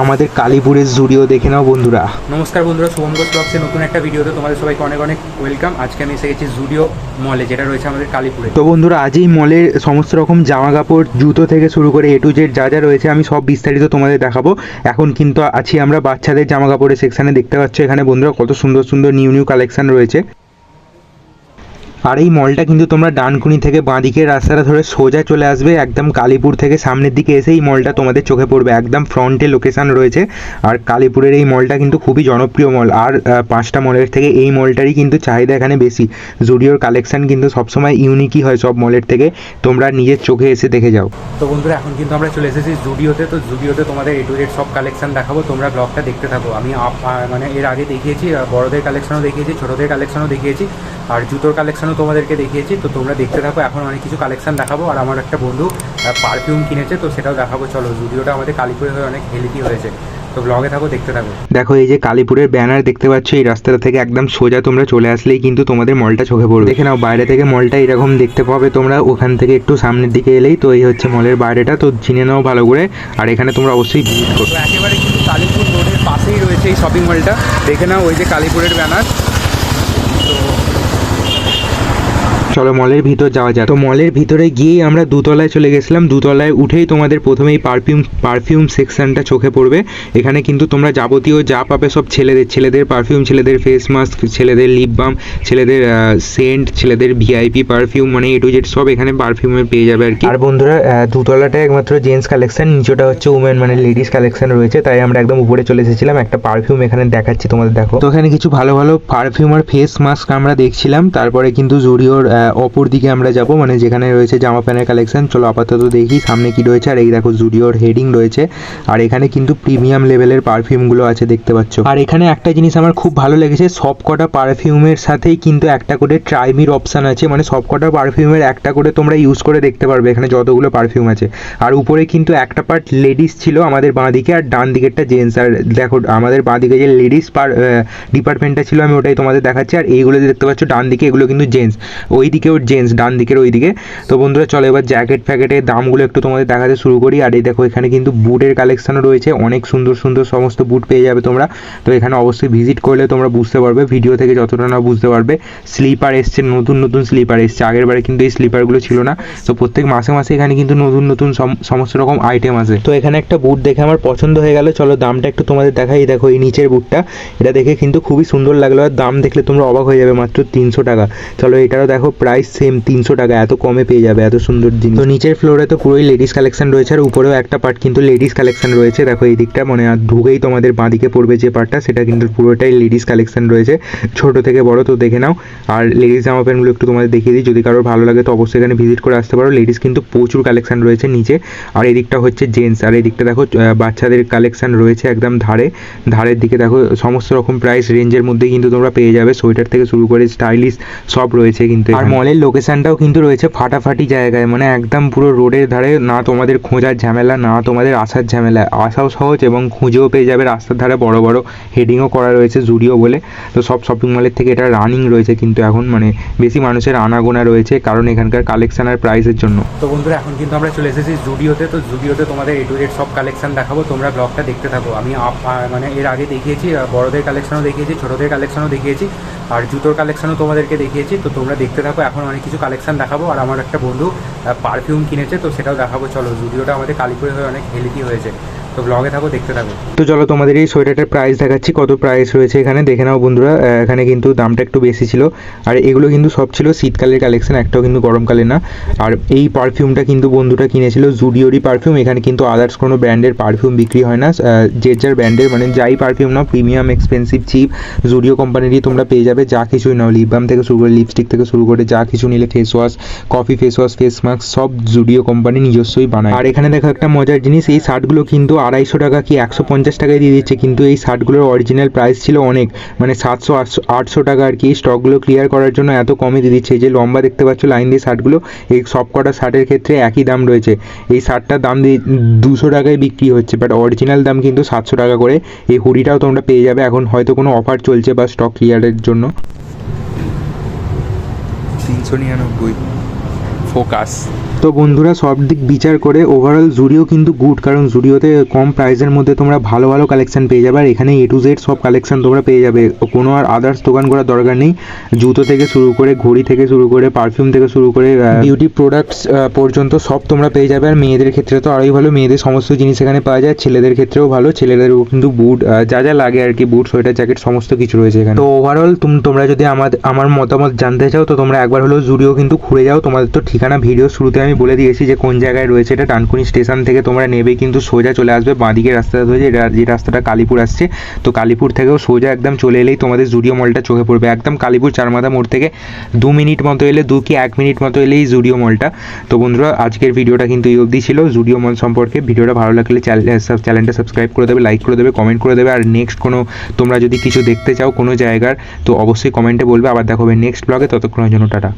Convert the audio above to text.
আমাদের কালীপুরের জুডিও দেখে নাও বন্ধুরা। নমস্কার বন্ধুরা, শুভম ঘোষ ব্লগসের নতুন একটা ভিডিওতে তোমাদের সবাইকে অনেক অনেক ওয়েলকাম। আজকে আমি এসে গেছি জুডিও মলে, যেটা রয়েছে আমাদের কালীপুরে। তো বন্ধুরা, আজ এই মলের সমস্ত রকম জামা কাপড়, জুতো থেকে শুরু করে এ টু জেড যা যা রয়েছে আমি সব বিস্তারিত তোমাদের দেখাবো। এখন কিন্তু আছি আমরা বাচ্চাদের জামা কাপড়ের সেকশানে। দেখতে পাচ্ছ এখানে বন্ধুরা কত সুন্দর সুন্দর নিউ নিউ কালেকশন রয়েছে। আর এই মলটা কিন্তু তোমরা ডানকুনি থেকে বাঁদিকের রাস্তাটা ধরে সোজা চলে আসবে, একদম কালীপুর থেকে সামনের দিকে এসে এই মলটা তোমাদের চোখে পড়বে। একদম ফ্রন্টে লোকেশান রয়েছে। আর কালীপুরের এই মলটা কিন্তু খুবই জনপ্রিয় মল। আর 5টা মলের থেকে এই মলটারই কিন্তু চাহিদা এখানে বেশি। জুডিওর কালেকশন কিন্তু সবসময় ইউনিকই হয় সব মলের থেকে, তোমরা নিজের চোখে এসে দেখে যাও। তো বন্ধুরা, এখন কিন্তু আমরা চলে এসেছি জুডিওতে। তো জুডিওতে তোমাদের এ টু জেড সব কালেকশন দেখাবো, তোমরা ব্লগটা দেখতে থাকো। আমি মানে এর আগে দেখিয়েছি বড়দের কালেকশনও দেখিয়েছি, ছোটোদের কালেকশনও দেখিয়েছি, আর জুতোর কালেকশনও তোমাদেরকে দেখিয়েছি। তো তোমরা দেখতে থাকো, এখন অনেক কিছু কালেকশন দেখাবো। আর আমার একটা বন্ধু পারফিউম কিনেছে, তো সেটাও দেখাবো। চলো, জুডিওটা আমাদের কালীপুরে হয়ে অনেক হেলদি হয়েছে, তো ব্লগে থাকো, দেখতে থাকো। দেখো এই যে কালীপুরের ব্যানার দেখতে পাচ্ছ, এই রাস্তাটা থেকে একদম সোজা তোমরা চলে আসলেই কিন্তু তোমাদের মলটা চোখে পড়বে। দেখে নাও বাইরে থেকে মলটা এরকম দেখতে পাবে তোমরা, ওখান থেকে একটু সামনের দিকে এলেই তো এই হচ্ছে মলের বাইরেটা। তো চিনে নাও ভালো করে, আর এখানে তোমরা অবশ্যই ভিজিট করো। তো একেবারে কিন্তু কালীপুর রোডের পাশেই রয়েছে এই শপিং মলটা। দেখে নাও ওই যে কালীপুরের ব্যানার। চলো মলের ভিতর যাওয়া যাক। তো মলের ভিতরে গিয়েই আমরা দুতলায় চলে গেছিলাম। দুতলায় উঠেই তোমাদের প্রথমেই পারফিউম সেকশনটা চোখে পড়বে। এখানে কিন্তু তোমরা যাবতীয় যা পাবে সব ছেলেদের পারফিউম, ছেলেদের ফেস মাস্ক, ছেলেদের লিপ বাম, ছেলেদের সেন্ট, ছেলেদের ভিআইপি পারফিউম, মানে এ টু জেড সব এখানে পারফিউমে পেয়ে যাবে আর কি। আর বন্ধুরা, দুতলাটা একমাত্র জেন্টস কালেকশন, নিচেটা হচ্ছে উমেন মানে লেডিস কালেকশন রয়েছে। তাই আমরা একদম উপরে চলে এসেছিলাম। একটা পারফিউম এখানে দেখাচ্ছি তোমাদের, দেখো। তো এখানে কিছু ভালো ভালো পারফিউম আর ফেস মাস্ক আমরা দেখছিলাম। তারপরে কিন্তু জুডিওর অপর দিকে আমরা যাব, মানে যেখানে রয়েছে জামা প্যান্টের কালেকশন। চলো আপাতত দেখি সামনে কি রয়েছে। আর এই দেখো জুডিওর হেডিং রয়েছে, আর এখানে কিন্তু প্রিমিয়াম লেভেলের পারফিউমগুলো আছে, দেখতে পাচ্ছ। আর এখানে একটা জিনিস আমার খুব ভালো লেগেছে, সব কটা পারফিউমের সাথেই কিন্তু একটা করে ট্রাইমির অপশান আছে, মানে সব কটা পারফিউমের একটা করে তোমরা ইউজ করে দেখতে পারবে এখানে যতগুলো পারফিউম আছে। আর উপরে কিন্তু একটা পার্ট লেডিস ছিল আমাদের বাঁ দিকে, আর ডান দিকেরটা জেন্টস। আর দেখো আমাদের বাঁ দিকে যে লেডিস ডিপার্টমেন্টটা ছিল আমি ওটাই তোমাদের দেখাচ্ছি। আর এইগুলো যে দেখতে পাচ্ছ ডান দিকে, এগুলো কিন্তু জেন্টস। ওই দিকেও জেন্টস, ডান দিকের ওই দিকে। তো বন্ধুরা চলো এবার জ্যাকেট ফ্যাকেটের দামগুলো একটু তোমাদের দেখাতে শুরু করি। আর এই দেখো এখানে কিন্তু বুটের কালেকশনও রয়েছে, অনেক সুন্দর সুন্দর সমস্ত বুট পেয়ে যাবে তোমরা। তো এখানে অবশ্যই ভিজিট করলে তোমরা বুঝতে পারবে, ভিডিও থেকে যতটা না বুঝতে পারবে। স্লিপার এসছে, নতুন নতুন স্লিপার এসছে, আগের বারে কিন্তু এই স্লিপারগুলো ছিল না। তো প্রত্যেক মাসে মাসে এখানে কিন্তু নতুন নতুন সমস্ত রকম আইটেম আছে। তো এখানে একটা বুট দেখে আমার পছন্দ হয়ে গেল। চলো দামটা একটু তোমাদের দেখাই। দেখো এই নিচের বুটটা, এটা দেখে কিন্তু খুবই সুন্দর লাগলো, আর দাম দেখলে তোমরা অবাক হয়ে যাবে, মাত্র 300 টাকা। চলো এটারও দেখো প্রাইস সেম 300 টাকা, এত কমে পেয়ে যাবে এত সুন্দর জিনিস। তো নিচের ফ্লোরে তো পুরোই লেডিস কালেকশন রয়েছে, আর উপরেও একটা পার্ট কিন্তু লেডিস কালেকশন রয়েছে। দেখো এই দিকটা মানে ঢুকেই তোমাদের বাঁদিকে পড়বে যে পার্টটা, সেটা কিন্তু পুরোটাই লেডিস কালেকশন রয়েছে, ছোট থেকে বড়। তো দেখে নাও। আর লেডিস জামা প্যান্টগুলো একটু তোমাদের দেখিয়ে দিই, যদি কারোর ভালো লাগে তো অবশ্যই এখানে ভিজিট করে আসতে পারো। লেডিস কিন্তু প্রচুর কালেকশন রয়েছে নিচে। আর এই দিকটা হচ্ছে জেন্টস, আর এই দিকটা দেখো বাচ্চাদের কালেকশন রয়েছে একদম ধারের দিকে। দেখো সমস্ত রকম প্রাইস রেঞ্জের মধ্যেই কিন্তু তোমরা পেয়ে যাবে, সোয়েটার থেকে শুরু করে স্টাইলিশ সব রয়েছে কিন্তু। আর মলের লোকেশনটাও কিন্তু রয়েছে ফাটাফাটি জায়গায়, মানে একদম পুরো রোডের ধারে। না তোমাদের খোঁজার ঝামেলা, না তোমাদের আসার ঝামেলা, আসাও সহজ এবং খুঁজেও পেয়ে যাবে। রাস্তার ধারে বড় বড় হেডিংও করা রয়েছে জুডিও বলে। তো সব শপিং মলের থেকে এটা রানিং রয়েছে কিন্তু এখন, মানে বেশি মানুষের আনাগোনা রয়েছে কারণ এখানকার কালেকশন আর প্রাইসের জন্য। তো বন্ধুরা, এখন কিন্তু আমরা চলে এসেছি জুডিওতে। তো জুডিওতে তোমাদের এ টু জেড সব কালেকশন দেখাবো, তোমরা ব্লগটা দেখতে থাকো। আমি মানে এর আগে দেখিয়েছি বড়দের কালেকশনও দেখিয়েছি, ছোটোদের কালেকশনও দেখিয়েছি, আর জুতোর কালেকশনও তোমাদেরকে দেখিয়েছি। তো তোমরা দেখতে থাকো, এখন অনেক কিছু কালেকশন দেখাবো। আর আমার একটা বন্ধু পারফিউম কিনেছে, তো সেটাও দেখাবো। চলো, জুডিওটা আমাদের কালীপুরে হয়ে অনেক হেলদি হয়েছে, তো ব্লগে থাকো, দেখতে থাকো। তো চলো তোমাদের এই সোয়েটারটার প্রাইস দেখাচ্ছি, কত প্রাইস রয়েছে এখানে দেখে নাও বন্ধুরা। এখানে কিন্তু দামটা একটু বেশি ছিল, আর এগুলো কিন্তু সব ছিল শীতকালের কালেকশন, একটাও কিন্তু গরমকালে না। আর এই পারফিউমটা কিন্তু বন্ধুটা কিনেছিল জুডিওরই পারফিউম। এখানে কিন্তু আদার্স কোনো ব্র্যান্ডের পারফিউম বিক্রি হয় না, যে যার ব্র্যান্ডের মানে যাই পারফিউম নাও, প্রিমিয়াম, এক্সপেন্সিভ, চিপ, জুডিও কোম্পানিরই তোমরা পেয়ে যাবে। যা কিছুই নাও, লিপ বাম থেকে শুরু করে লিপস্টিক থেকে শুরু করে যা কিছু নিলে, face wash, coffee face wash, face mask, সব জুডিও কোম্পানি নিজস্বই বানায়। আর এখানে দেখো একটা মজার জিনিস, এই শার্টগুলো কিন্তু 250 টাকা কি 150 টাকায় দিয়ে দিচ্ছে, কিন্তু এই শার্টগুলোর অরিজিনাল প্রাইস ছিল অনেক, মানে 700 800 টাকা আর কি। স্টকগুলো ক্লিয়ার করার জন্য এত কমে দিয়ে দিচ্ছে। এই যে লম্বা দেখতে পাচ্ছ লাইন দিয়ে শার্টগুলো, এই সব কটা শার্টের ক্ষেত্রে একই দাম রয়েছে। এই শার্টটার দাম 200 টাকায় বিক্রি হচ্ছে, বাট অরিজিনাল দাম কিন্তু 700 টাকা করে। এই হুডিটাও তোমরা পেয়ে যাবে, এখন হয়তো কোনো অফার চলছে বা স্টক ক্লিয়ারের জন্য। 399 ফোকাস। তো বন্ধুরা সব দিক বিচার করে ওভারঅল জুডিও কিন্তু গুড, কারণ জুডিওতে কম প্রাইসের মধ্যে তোমরা ভালো ভালো কালেকশন পেয়ে যাবে। আর এখানে A to Z সব কালেকশন তোমরা পেয়ে যাবে, কোনো আর আদার্স দোকান করার দরকার নেই। জুতো থেকে শুরু করে, ঘড়ি থেকে শুরু করে, পারফিউম থেকে শুরু করে, বিউটি প্রোডাক্টস পর্যন্ত সব তোমরা পেয়ে যাবে। আর মেয়েদের ক্ষেত্রে তো আরোই ভালো, মেয়েদের সমস্ত জিনিস এখানে পাওয়া যায়। ছেলেদের ক্ষেত্রেও ভালো, ছেলেদেরও কিন্তু বুট যা যা লাগে আর কি, বুট, সোয়েটার, জ্যাকেট সমস্ত কিছু রয়েছে এখানে। তো ওভারঅল তোমরা যদি আমার মতামত জানতে চাও তো তোমরা একবার হলো জুডিও কিন্তু ঘুরে যাও। তোমাদের তো ঠিকানা ভিডিও শুরুতে আমি বলে দিয়েছি যে কোন জায়গায় রয়েছে। এটা ডানকুনি স্টেশন থেকে তোমরা নেবে কিন্তু সোজা চলে আসবে বাঁদিকে রাস্তাটা ধরে, যে রাস্তাটা কালীপুর আসছে। তো কালীপুর থেকেও সোজা একদম চলে এলেই তোমাদের জুডিও মলটা চোখে পড়বে। একদম কালীপুর চারমাথা মোড় থেকে 2 মিনিট মতো এলে, 2 কি 1 মিনিট মতো এলেই জুডিও মলটা। তো বন্ধুরা আজকের ভিডিওটা কিন্তু এই অবধি ছিল জুডিও মল সম্পর্কে। ভিডিওটা ভালো লাগলে চ্যানেলটা সাবস্ক্রাইব করে দেবে, লাইক করে দেবে, কমেন্ট করে দেবে। আর নেক্সট কোনো তোমরা যদি কিছু দেখতে চাও কোনো জায়গার তো অবশ্যই কমেন্টে বলবে। আবার দেখা হবে নেক্সট ব্লগে, ততক্ষণের জন্য টাটা।